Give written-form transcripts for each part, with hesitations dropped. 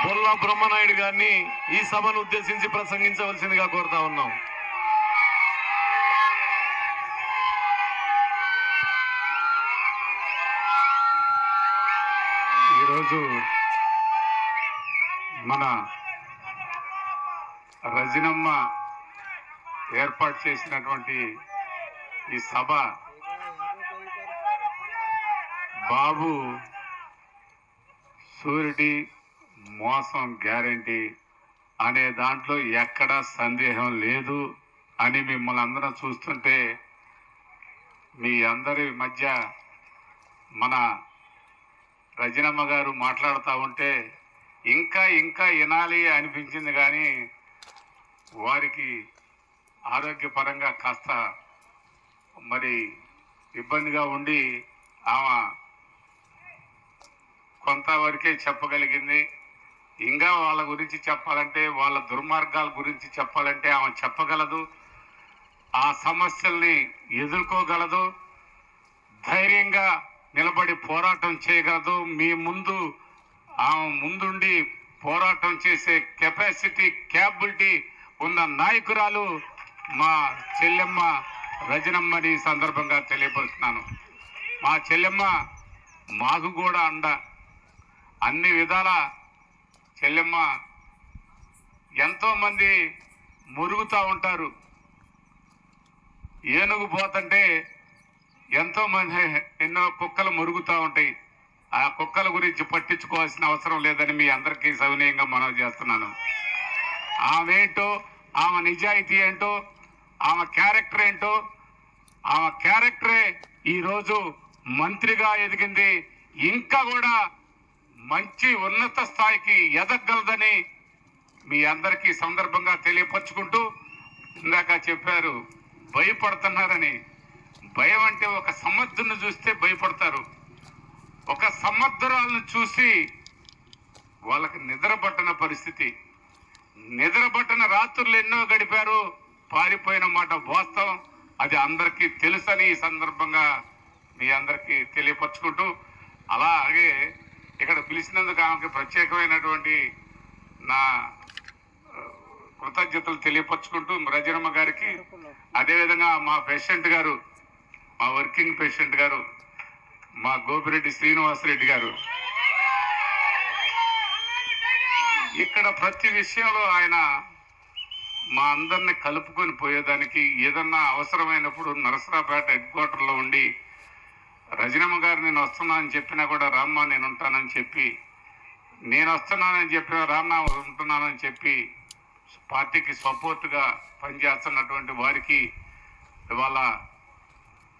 పొల్లా బ్రహ్మనాయుడు గారిని ఈ సభను ఉద్దేశించి ప్రసంగించవలసిందిగా కోరుతా ఉన్నాం. ఈరోజు మన రజనమ్మ ఏర్పాటు చేసినటువంటి ఈ సభ బాబు షూరిటీ మోసం గ్యారంటీ అనే దాంట్లో ఎక్కడా సందేహం లేదు అని మిమ్మల్ని అందరం చూస్తుంటే మీ అందరి మధ్య మన రజనమ్మ గారు మాట్లాడుతూ ఉంటే ఇంకా ఇంకా వినాలి అనిపించింది. కానీ వారికి ఆరోగ్యపరంగా కాస్త మరి ఇబ్బందిగా ఉండి ఆమె కొంతవరకే చెప్పగలిగింది. ఇంకా వాళ్ళ గురించి చెప్పాలంటే, వాళ్ళ దుర్మార్గాల గురించి చెప్పాలంటే ఆమె చెప్పగలదు, ఆ సమస్యల్ని ఎదుర్కోగలదు, ధైర్యంగా నిలబడి పోరాటం చేయగలదు. మీ ముందు ఆమె ముందుండి పోరాటం చేసే కెపాసిటీ, క్యాపబిలిటీ ఉన్న నాయకురాలు మా చెల్లెమ్మ రజనమ్మని సందర్భంగా తెలియపరుస్తున్నాను. మా చెల్లెమ్మ మాకు కూడా అండ, అన్ని విధాల చెల్లెమ్మ. ఎంతోమంది మురుగుతూ ఉంటారు, ఏనుగు పోతుంటే ఎంతోమంది ఎన్నో కుక్కలు మురుగుతూ ఉంటాయి. ఆ కుక్కల గురించి పట్టించుకోవాల్సిన అవసరం లేదని మీ అందరికీ సవినయంగా మనవి చేస్తున్నాను. ఆమె ఏంటో, ఆమె నిజాయితీ ఏంటో, ఆమె క్యారెక్టర్ ఏంటో, ఆమె క్యారెక్టరే ఈరోజు మంత్రిగా ఎదిగింది. ఇంకా కూడా మంచి ఉన్నత స్థాయికి ఎదగలదని మీ అందరికీ సందర్భంగా తెలియపరుచుకుంటూ, ఇందాక చెప్పారు భయపడుతున్నారని. భయం అంటే ఒక సమర్థుని చూస్తే భయపడతారు, ఒక సమర్థురాలను చూసి వాళ్ళకి నిద్రపట్టన పరిస్థితి. నిద్రపట్టన రాత్రులు ఎన్నో గడిపారు, పారిపోయిన మాట వాస్తవం. అది అందరికీ తెలుసని ఈ సందర్భంగా మీ అందరికీ తెలియపరుచుకుంటూ, అలాగే ఇక్కడ పిలిచినందుకు ఆమెకి ప్రత్యేకమైనటువంటి నా కృతజ్ఞతలు తెలియపరుచుకుంటూ రజనమ్మ గారికి, అదేవిధంగా మా పేషెంట్ గారు, మా వర్కింగ్ పేషెంట్ గారు, మా గోపిరెడ్డి శ్రీనివాసరెడ్డి గారు, ఇక్కడ ప్రతి విషయంలో ఆయన మా అందరిని కలుపుకొని పోయేదానికి, ఏదన్నా అవసరమైనప్పుడు నరసరాపేట హెడ్ క్వార్టర్లో ఉండి రజనమ్మ గారు నేను వస్తున్నానని చెప్పినా కూడా రామ్మా నేను ఉంటానని చెప్పి, నేను వస్తున్నానని చెప్పినా రామ్మా ఉంటున్నానని చెప్పి పార్టీకి సపోర్ట్గా పనిచేస్తున్నటువంటి వారికి ఇవాళ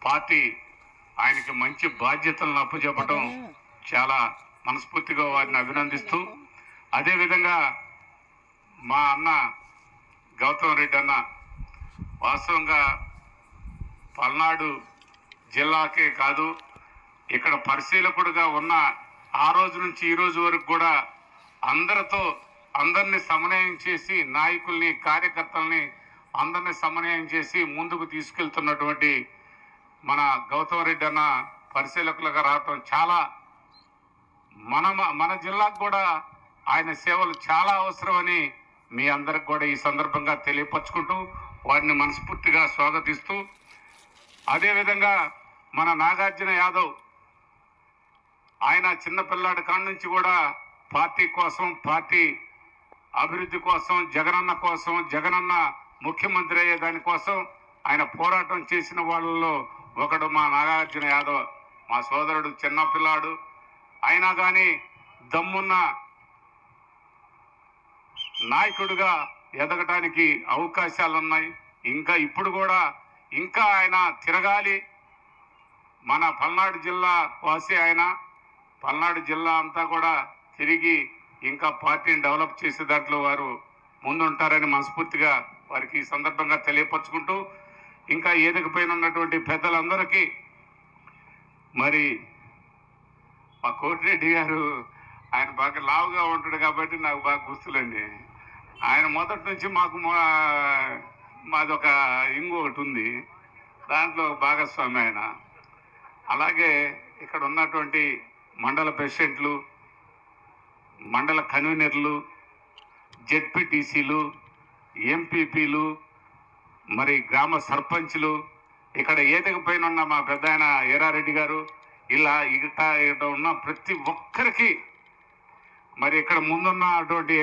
పార్టీ ఆయనకి మంచి బాధ్యతలను అప్పచెప్పడం చాలా మనస్ఫూర్తిగా వారిని అభినందిస్తూ, అదేవిధంగా మా అన్న గౌతమ్ రెడ్డి అన్న వాస్తవంగా పల్నాడు జిల్లాకే కాదు, ఇక్కడ పరిశీలకుడుగా ఉన్న ఆ రోజు నుంచి ఈ రోజు వరకు కూడా అందరినీ సమన్వయం చేసి, నాయకుల్ని కార్యకర్తల్ని అందరినీ సమన్వయం చేసి ముందుకు తీసుకెళ్తున్నటువంటి మన గౌతమ్ రెడ్డి అన్న పరిశీలకులుగా రావటం చాలా మన జిల్లాకు కూడా ఆయన సేవలు చాలా అవసరమని మీ అందరికి కూడా ఈ సందర్భంగా తెలియపరుచుకుంటూ వారిని మనస్ఫూర్తిగా స్వాగతిస్తూ, అదేవిధంగా మన నాగార్జున యాదవ్ ఆయన చిన్నపిల్లాడి కాడి నుంచి కూడా పార్టీ కోసం, పార్టీ అభివృద్ధి కోసం, జగనన్న కోసం, జగనన్న ముఖ్యమంత్రి అయ్యే దానికోసం ఆయన పోరాటం చేసిన వాళ్ళలో ఒకడు మా నాగార్జున యాదవ్. మా సోదరుడు చిన్నపిల్లాడు అయినా కానీ దమ్మున్న నాయకుడిగా ఎదగటానికి అవకాశాలు ఉన్నాయి. ఇంకా ఇప్పుడు కూడా ఇంకా ఆయన తిరగాలి. మన పల్నాడు జిల్లా వాసి ఆయన, పల్నాడు జిల్లా అంతా కూడా తిరిగి ఇంకా పార్టీని డెవలప్ చేసే దాంట్లో వారు ముందుంటారని మనస్ఫూర్తిగా వారికి ఈ సందర్భంగా తెలియపరుచుకుంటూ, ఇంకా ఏదకపోయిన ఉన్నటువంటి పెద్దలందరికీ, మరి మా కోటిరెడ్డి గారు ఆయన బాగా లావుగా ఉంటాడు కాబట్టి నాకు బాగా గుర్తులండి. ఆయన మొదటి నుంచి మాదొక ఇంకొకటి ఉంది, దాంట్లో భాగస్వామి ఆయన. అలాగే ఇక్కడ ఉన్నటువంటి మండల ప్రెసిడెంట్లు, మండల కన్వీనర్లు, జెడ్పీటీసీలు, ఎంపీపీలు, మరి గ్రామ సర్పంచ్లు, ఇక్కడ ఏదిక పైన ఉన్న మా పెద్ద ఆయన ఏరారెడ్డి గారు, ఇలా ఇక్కడ ఉన్న ప్రతి ఒక్కరికి మరి ఇక్కడ ముందున్న అటువంటి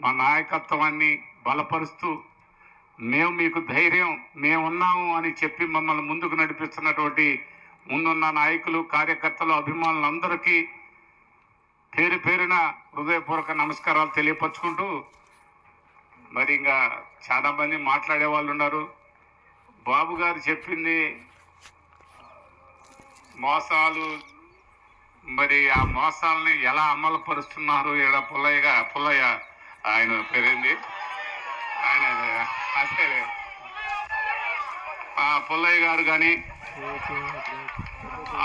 మా నాయకత్వాన్ని బలపరుస్తూ మేము మీకు ధైర్యం మేమున్నాము అని చెప్పి మమ్మల్ని ముందుకు నడిపిస్తున్నటువంటి ముందున్న నాయకులు, కార్యకర్తలు, అభిమానులందరికీ పేరు పేరున హృదయపూర్వక నమస్కారాలు తెలియపరుచుకుంటూ మరి ఇంకా చాలా మంది మాట్లాడే వాళ్ళు ఉన్నారు. బాబు గారు చెప్పింది మోసాలు, మరి ఆ మోసాలని ఎలా అమలు పరుస్తున్నారు ఇక్కడ పుల్లయ్య ఆయన పేరేంది ఆయన అదే పుల్లయ్య గారు కానీ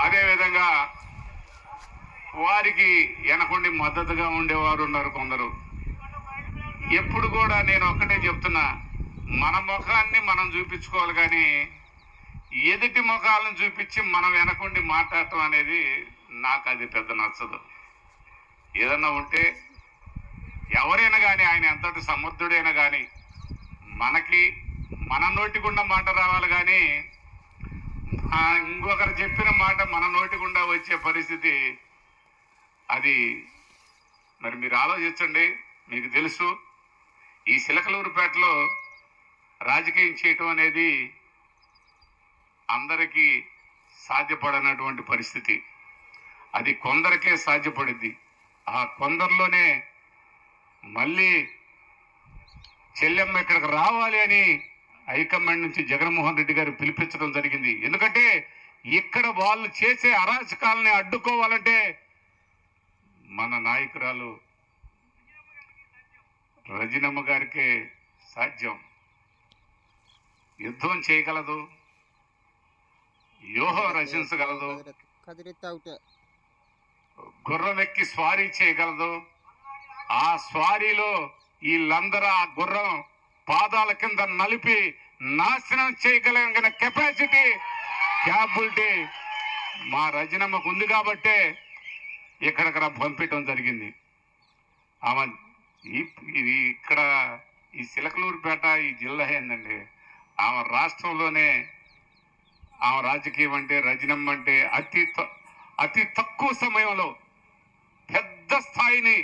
అదేవిధంగా వారికి వెనకుండి మద్దతుగా ఉండేవారు ఉన్నారు కొందరు. ఎప్పుడు కూడా నేను ఒక్కటే చెప్తున్నా, మన ముఖాన్ని మనం చూపించుకోవాలి కానీ ఎదుటి ముఖాలను చూపించి మనం వెనకుండి మాట్లాడటం అనేది నాకు అది పెద్ద నచ్చదు. ఏదన్నా ఉంటే ఎవరైనా కానీ, ఆయన ఎంతటి సమర్థుడైనా కానీ మనకి మన నోటి గుండా మాట రావాలి కానీ ఇంకొకరు చెప్పిన మాట మన నోటి గుండా వచ్చే పరిస్థితి అది మరి మీరు ఆలోచించండి. మీకు తెలుసు, ఈ చిలకలూరుపేటలో రాజకీయం చేయటం అనేది అందరికీ సాధ్యపడనటువంటి పరిస్థితి. అది కొందరికే సాధ్యపడింది. ఆ కొందరిలోనే మళ్ళీ చెల్లెమ్మ ఇక్కడికి రావాలి అని హైకమాండ్ నుంచి జగన్మోహన్ రెడ్డి గారు పిలిపించడం జరిగింది. ఎందుకంటే ఇక్కడ వాళ్ళు చేసే అరాచకాలని అడ్డుకోవాలంటే మన నాయకురాలు రజనమ్మ గారికే సాధ్యం. యుద్ధం చేయగలదు, వ్యూహం రచించగలదు, గుర్రం ఎక్కి స్వారీ చేయగలదు. ఆ స్వారీలో వీళ్ళందరూ ఆ గుర్రం పాదాల కింద నలిపి నాశనం చేయగలిగిన కెపాసిటీ, క్యాపబిలిటీ మా రజనమ్మకు ఉంది కాబట్టే ఇక్కడక్కడ పంపించడం జరిగింది. ఆమె ఇక్కడ ఈ చిలకలూరుపేట ఈ జిల్లా ఏందండి, ఆమె రాష్ట్రంలోనే ఆమె రాజకీయం అంటే, రజనమ్మ అంటే అతి తక్కువ సమయంలో పెద్ద స్థాయిని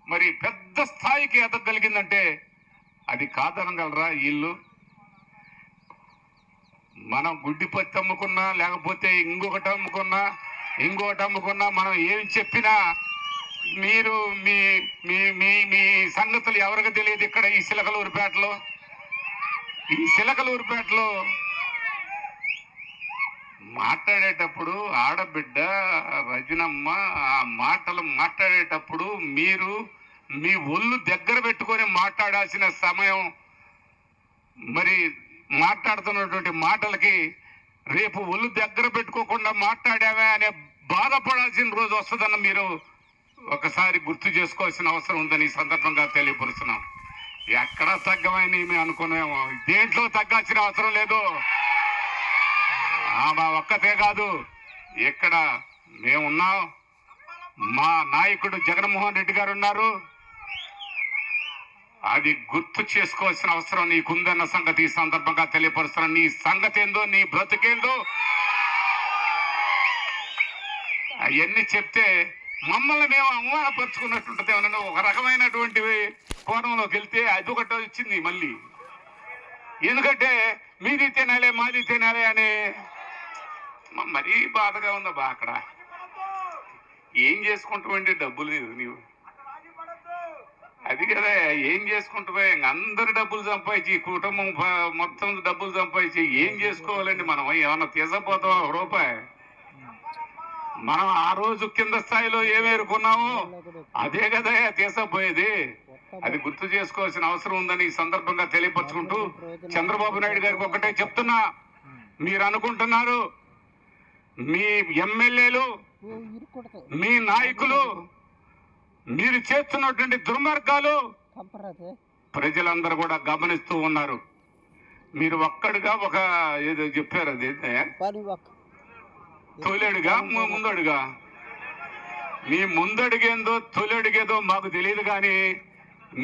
మరి పెద్ద స్థాయికి ఎదగలిగిందంటే అది కాదనగలరా వీళ్ళు? మనం గుడ్డి పత్తి అమ్ముకున్నా లేకపోతే ఇంకొకటి అమ్ముకున్నా మనం ఏం చెప్పినా మీరు మీ మీ మీ మీ సంగతులు ఎవరికి తెలియదు. ఇక్కడ ఈ చిలకలూరుపేటలో మాట్లాడేటప్పుడు ఆడబిడ్డ రజనమ్మ ఆ మాటలు మాట్లాడేటప్పుడు మీరు మీ ఒళ్ళు దగ్గర పెట్టుకొని మాట్లాడాల్సిన సమయం, మరి మాట్లాడుతున్నటువంటి మాటలకి రేపు ఒళ్ళు దగ్గర పెట్టుకోకుండా మాట్లాడావే అనే బాధపడాల్సిన రోజు వస్తుందన్న మీరు ఒకసారి గుర్తు చేసుకోవాల్సిన అవసరం ఉందని ఈ సందర్భంగా తెలియపరుస్తున్నాం. ఎక్కడ తగ్గమని మేము అనుకున్నాము, దేంట్లో తగ్గాల్సిన అవసరం లేదు. ఆమె ఒక్కతే కాదు, ఇక్కడ మేమున్నాం, మా నాయకుడు జగన్మోహన్ రెడ్డి గారు ఉన్నారు. అది గుర్తు చేసుకోవాల్సిన అవసరం నీకుందన్న సంగతి ఈ సందర్భంగా తెలియపరుస్తున్నాను. నీ సంగతి ఏందో, నీ బ్రతుకేందో అవన్నీ చెప్తే మమ్మల్ని మేము అవమానపరుచుకున్నట్టుంటది. ఏమన్నా ఒక రకమైనటువంటి కోణంలోకి వెళ్తే అది ఒకటి వచ్చింది మళ్ళీ. ఎందుకంటే మీది తినాలే మాది తినాలే అని మరీ బాధగా ఉందా. అక్కడ ఏం చేసుకుంటావండి, డబ్బులు నీవు అది కదా ఏం చేసుకుంటావే. అందరు డబ్బులు సంపాదించి, కుటుంబం మొత్తం డబ్బులు సంపాదించి ఏం చేసుకోవాలండి? మనం ఏమన్నా తీసపోతావా రూపాయి? మనం ఆ రోజు కింద స్థాయిలో ఏమేరుకున్నామో అదే కదా తీసపోయేది. అది గుర్తు చేసుకోవాల్సిన అవసరం ఉందని ఈ సందర్భంగా తెలియపరుచుకుంటూ చంద్రబాబు నాయుడు గారికి ఒకటే చెప్తున్నా, మీరు అనుకుంటున్నారు మీ ఎమ్మెల్యేలు, మీ నాయకులు మీరు చేస్తున్నటువంటి దుర్మార్గాలు ప్రజలందరూ కూడా గమనిస్తూ ఉన్నారు. మీరు ఒక్కడుగా ఒక ఏదో చెప్పారు, అది తోలేడుగా ముందడుగా మీ ముందడుగేందో తొలి అడుగేదో మాకు తెలియదు, కానీ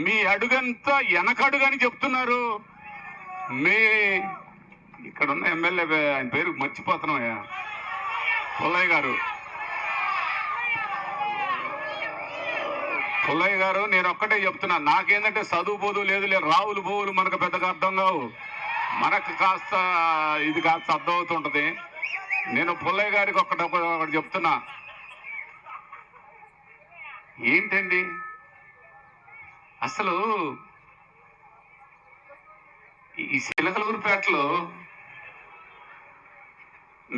మీ అడుగంతా వెనకడుగని చెప్తున్నారు. మీ ఇక్కడ ఉన్న ఎమ్మెల్యే ఆయన పేరు మర్చిపోతున్నాయా, పుల్లయ్య గారు. పుల్లయ్య గారు, నేను ఒక్కటే చెప్తున్నా, నాకేంటంటే చదువు బోధు లేదు, రావులు బోవులు మనకు పెద్దగా అర్థం కావు. మనకు కాస్త ఇది కాస్త అర్థం అవుతుంటది. నేను పుల్లయ్య గారికి ఒకటి చెప్తున్నా. ఏంటండి అసలు ఈ చిలకలూరుపేటలో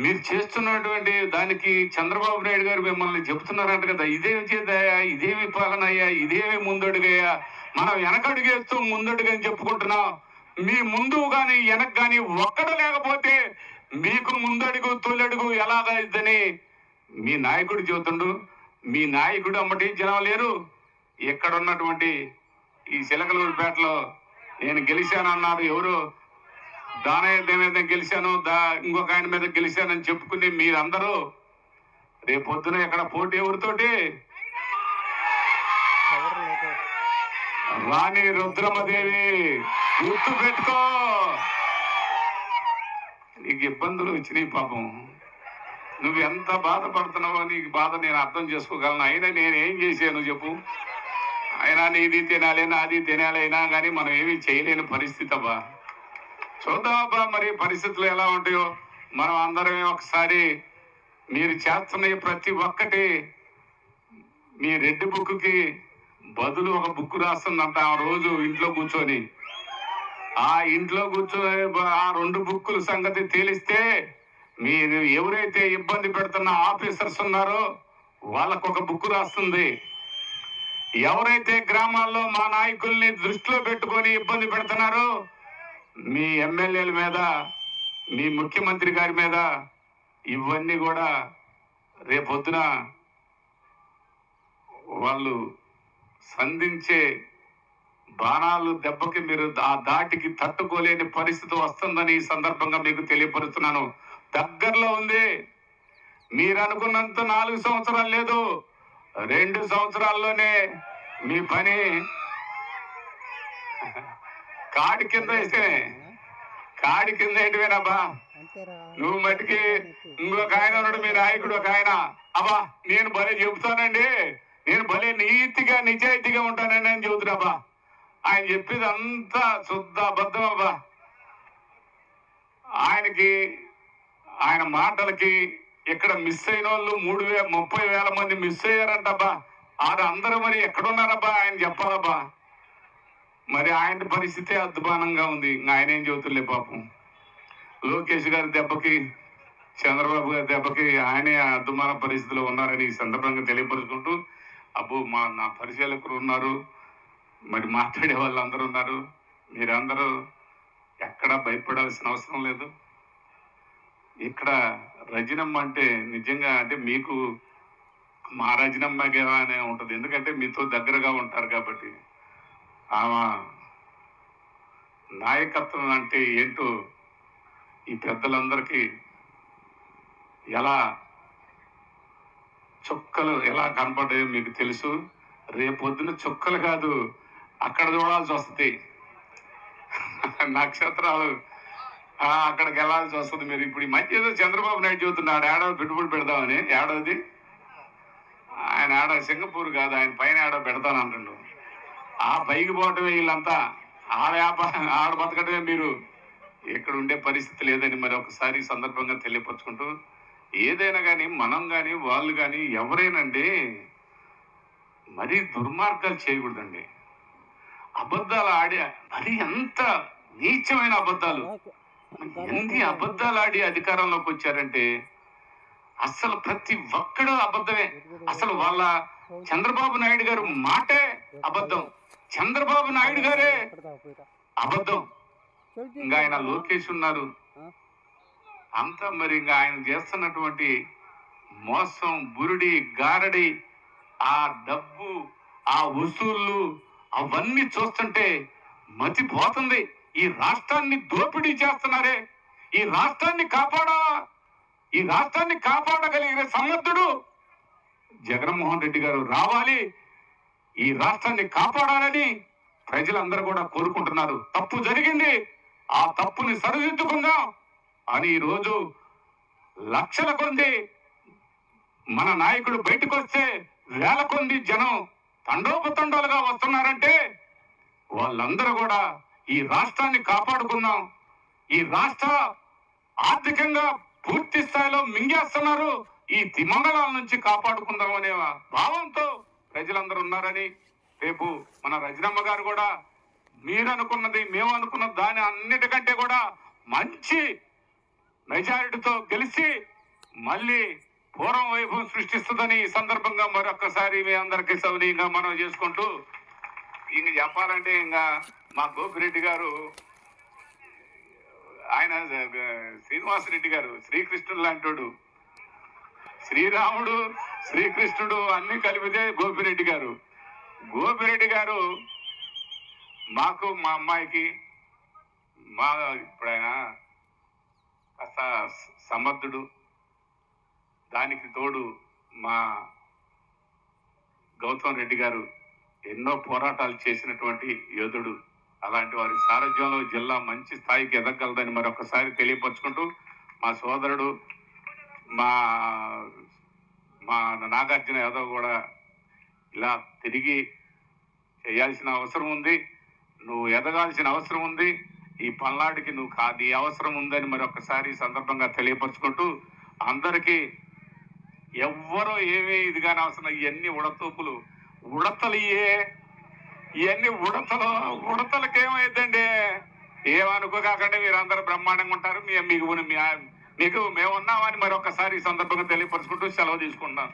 మీరు చేస్తున్నటువంటి దానికి చంద్రబాబు నాయుడు గారు మిమ్మల్ని చెబుతున్నారంట కదా, ఇదేమి చేదయా, ఇదేమి పాలనయ్యా, ఇదేమి ముందడుగయ్యా, మనం వెనకడుగేస్తూ ముందడుగని చెప్పుకుంటున్నాం. మీ ముందు కానీ వెనక కానీ ఒక్కడు లేకపోతే మీకు ముందడుగు తొలడుగు ఎలాగైద్దని మీ నాయకుడు చెబుతుండు. మీ నాయకుడు అమ్మటి జనం లేరు. ఎక్కడ ఉన్నటువంటి ఈ చిలకలూరుపేటలో నేను గెలిచానన్నారు, ఎవరు దానయ్య మీద గెలిచాను, ఇంకొక ఆయన మీద గెలిచానని చెప్పుకుని మీరందరూ రేపొద్దున ఎక్కడ పోటీ ఎవరితోటి? రాణి రుద్రమదేవి, గుర్తు పెట్టుకో. నీకు ఇబ్బందులు వచ్చినాయి పాపం, నువ్వు ఎంత బాధపడుతున్నావో నీకు బాధ నేను అర్థం చేసుకోగలను. అయినా నేనేం చేశాను చెప్పు? అయినా నీది తినాలి నాది తినాలి, అయినా కానీ మనం ఏమీ చేయలేని పరిస్థితి అబ్బా. చూద్దామబ్బా మరి పరిస్థితులు ఎలా ఉంటాయో. మనం అందరం ఒకసారి మీరు చేస్తున్న ప్రతి ఒక్కటి మీ రెడ్ బుక్కి బదులు ఒక బుక్ రాస్తుందంట. ఆ రోజు ఇంట్లో కూర్చొని ఆ ఇంట్లో కూర్చొని ఆ 2 బుక్కుల సంగతి తేలిస్తే మీరు ఎవరైతే ఇబ్బంది పెడుతున్న ఆఫీసర్స్ ఉన్నారో వాళ్ళకు ఒక బుక్ రాస్తుంది. ఎవరైతే గ్రామాల్లో మా నాయకుల్ని దృష్టిలో పెట్టుకొని ఇబ్బంది పెడుతున్నారో మీ ఎమ్మెల్యేల మీద, మీ ముఖ్యమంత్రి గారి మీద, ఇవన్నీ కూడా రేపొద్దున వాళ్ళు సంధించే బాణాలు దెబ్బకి మీరు ఆ దాటికి తట్టుకోలేని పరిస్థితి వస్తుందని ఈ సందర్భంగా మీకు తెలియపరుస్తున్నాను. దగ్గరలో ఉంది. మీరు అనుకున్నంత 4 సంవత్సరాలు లేదు, 2 సంవత్సరాల్లోనే మీ పని కాడి కింద వేయటమేనబ్బా. నువ్వు మట్టికి ఇంకొక ఆయన ఉన్నాడు, మీ నాయకుడు ఒక ఆయన, అబ్బా నేను భలే చెబుతానండి, నేను భలే నీతిగా నిజాయితీగా ఉంటానండి అని చెబుతున్నాబ్బా. ఆయన చెప్పేది అంతా శుద్ధ అబద్ధం అబ్బా. ఆయన మాటలకి ఇక్కడ మిస్ అయిన వాళ్ళు 30,000 మంది మిస్ అయ్యారంటబ్బా. అందరూ మరి ఎక్కడున్నారబ్బా ఆయన చెప్పాలబ్బా. మరి ఆయన పరిస్థితి అద్భుతంగా ఉంది. ఆయన ఏం చెబుతులే పాపం. లోకేష్ గారి దెబ్బకి, చంద్రబాబు గారి దెబ్బకి ఆయనే అద్భుతమైన పరిస్థితిలో ఉన్నారని ఈ సందర్భంగా తెలియపరుచుకుంటూ, అబ్బో నా పరిశీలకులు ఉన్నారు, మరి మాట్లాడే వాళ్ళు అందరూ ఉన్నారు. మీరందరూ ఎక్కడా భయపడాల్సిన అవసరం లేదు. ఇక్కడ రజనమ్మ అంటే నిజంగా అంటే మీకు మా రజనమ్మగానే ఉంటుంది, ఎందుకంటే మీతో దగ్గరగా ఉంటారు కాబట్టి. ఆమె నాయకత్వం అంటే ఏంటో ఈ పెద్దలందరికీ ఎలా చుక్కలు ఎలా కనపడ్డాయో మీకు తెలుసు. రేపొద్దున చుక్కలు కాదు, అక్కడ చూడాల్సి వస్తుంది, నక్షత్రాలు అక్కడికి వెళ్ళాల్సి వస్తుంది. మీరు ఇప్పుడు ఈ మధ్య ఏదో చంద్రబాబు నాయుడు చెబుతున్నాడు ఏడాది పెట్టుబడి పెడదామని. ఏడాది ఆయన సింగపూర్ కాదు, ఆయన పైన పెడతానంటుండు. ఆ పైకి పోవటమే వీళ్ళంతా, ఆ వ్యాపారం ఆడ బతకటమే. మీరు ఎక్కడ ఉండే పరిస్థితి లేదని మరి ఒకసారి సందర్భంగా తెలియపరుచుకుంటూ, ఏదైనా కానీ మనం కానీ వాళ్ళు కానీ ఎవరైనండి మరీ దుర్మార్గాలు చేయకూడదండి. అబద్ధాలు మరి ఎంత నీచమైన అబద్ధాలు, ఎన్ని అబద్ధాలు ఆడి అధికారంలోకి వచ్చారంటే అసలు ప్రతి ఒక్కడు అబద్ధమే. అసలు వాళ్ళ చంద్రబాబు నాయుడు గారు మాటే అబద్ధం, చంద్రబాబు నాయుడు గారే అబద్ధం. ఇంకా ఆయన లోకేష్ ఉన్నారు అంతా. మరి ఇంకా ఆయన చేస్తున్నటువంటి మోసం, బురుడి, గారడి, ఆ డబ్బు, ఆ వసూళ్ళు అవన్నీ చూస్తుంటే మతిపోతుంది. ఈ రాష్ట్రాన్ని దోపిడీ చేస్తున్నారే, ఈ రాష్ట్రాన్ని కాపాడగలిగిన సమర్థుడు జగన్మోహన్ రెడ్డి గారు రావాలి, ఈ రాష్ట్రాన్ని కాపాడాలని ప్రజలందరూ కూడా కోరుకుంటున్నారు. తప్పు జరిగింది, ఆ తప్పుని సరిదిద్దుకుందాం అని ఈరోజు లక్షల కొద్ది మన నాయకుడు బయటకు వస్తే వేల కొద్ది జనం తండోపతండాలుగా వస్తున్నారంటే వాళ్ళందరూ కూడా ఈ రాష్ట్రాన్ని కాపాడుకుందాం, ఈ రాష్ట్ర ఆర్థికంగా పూర్తి స్థాయిలో మింగేస్తున్నారు, ఈ తిమంగళాల నుంచి కాపాడుకుందాం అనే భావంతో ప్రజలందరూ ఉన్నారని, రేపు మన రజనమ్మ గారు కూడా మీరు అనుకున్నది మేము అనుకున్న దాని అన్నిటికంటే కూడా మంచి మెజారిటీతో గెలిచి మళ్ళీ పూర్వం వైభవం సృష్టిస్తుందని ఈ సందర్భంగా మరొక్కసారి మీ అందరికీ సౌనీయంగా మనం చేసుకుంటూ, ఇంక చెప్పాలంటే ఇంకా మా గోపిరెడ్డి గారు, ఆయన శ్రీనివాసరెడ్డి గారు శ్రీకృష్ణుడు లాంటోడు, శ్రీరాముడు శ్రీకృష్ణుడు అన్ని కలిపితే గోపిరెడ్డి గారు. గోపిరెడ్డి గారు మాకు మా అమ్మాయికి మా ఇప్పుడు ఆయన కాస్త సమర్థుడు, దానికి తోడు మా గౌతమ్ రెడ్డి గారు ఎన్నో పోరాటాలు చేసినటువంటి యోధుడు. అలాంటి వారి సారథ్యంలో జిల్లా మంచి స్థాయికి ఎదగలదని మరొకసారి తెలియపరుచుకుంటూ, మా సోదరుడు మా మా నాగార్జున యాదవ్ కూడా ఇలా తిరిగి చేయాల్సిన అవసరం ఉంది, నువ్వు ఎదగాల్సిన అవసరం ఉంది, ఈ పల్నాడుకి నువ్వు నీ అవసరం ఉందని మరొకసారి ఈ సందర్భంగా తెలియపరుచుకుంటూ, అందరికీ ఎవ్వరూ ఏమీ ఇదిగానే అవసరం, ఇవన్నీ ఉడతూపులు ఉడతలు, ఇవన్నీ ఉడతలకి ఏమైందండి, ఏమనుకోకాకండి మీరందరూ బ్రహ్మాండంగా ఉంటారు, మీకు మేము ఉన్నామని మరొకసారి ఈ సందర్భంగా తెలియపరుచుకుంటూ సెలవు తీసుకుంటాం.